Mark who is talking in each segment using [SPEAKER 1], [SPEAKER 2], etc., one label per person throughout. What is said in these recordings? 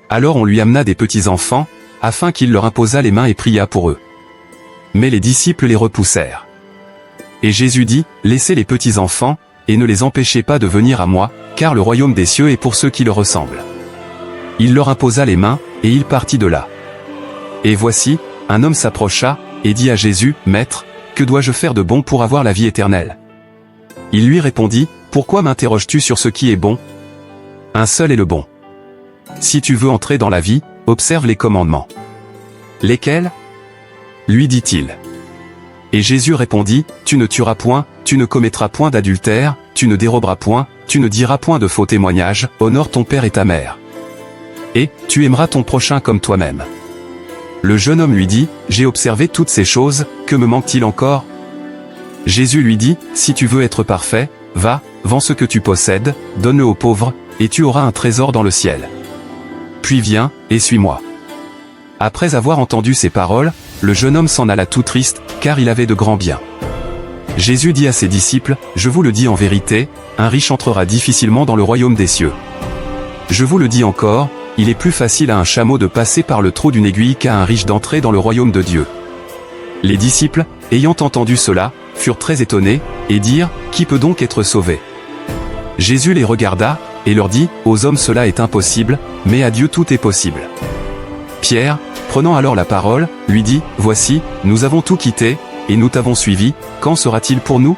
[SPEAKER 1] Alors on lui amena des petits enfants, afin qu'il leur imposât les mains et pria pour eux. Mais les disciples les repoussèrent. Et Jésus dit, laissez les petits enfants, et ne les empêchez pas de venir à moi, car le royaume des cieux est pour ceux qui le ressemblent. Il leur imposa les mains, et il partit de là. Et voici, un homme s'approcha, et dit à Jésus, Maître, que dois-je faire de bon pour avoir la vie éternelle? Il lui répondit, pourquoi m'interroges-tu sur ce qui est bon? Un seul est le bon. Si tu veux entrer dans la vie, observe les commandements. Lesquels? Lui dit-il. Et Jésus répondit, tu ne tueras point, tu ne commettras point d'adultère, tu ne déroberas point, tu ne diras point de faux témoignages, honore ton père et ta mère. Et, tu aimeras ton prochain comme toi-même. Le jeune homme lui dit, j'ai observé toutes ces choses, que me manque-t-il encore? Jésus lui dit, si tu veux être parfait, va, vends ce que tu possèdes, donne-le aux pauvres, et tu auras un trésor dans le ciel. Puis viens, et suis-moi. Après avoir entendu ces paroles, le jeune homme s'en alla tout triste, car il avait de grands biens. Jésus dit à ses disciples, je vous le dis en vérité, un riche entrera difficilement dans le royaume des cieux. Je vous le dis encore, il est plus facile à un chameau de passer par le trou d'une aiguille qu'à un riche d'entrer dans le royaume de Dieu. Les disciples, ayant entendu cela, furent très étonnés, et dirent, qui peut donc être sauvé? Jésus les regarda, et leur dit, aux hommes cela est impossible, mais à Dieu tout est possible. Pierre, prenant alors la parole, lui dit, voici, nous avons tout quitté, et nous t'avons suivi, quand sera-t-il pour nous?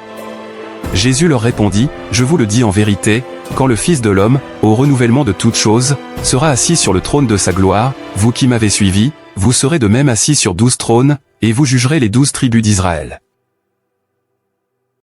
[SPEAKER 1] Jésus leur répondit, je vous le dis en vérité, quand le Fils de l'homme, au renouvellement de toutes choses, sera assis sur le trône de sa gloire, vous qui m'avez suivi, vous serez de même assis sur 12 trônes, et vous jugerez les 12 tribus d'Israël.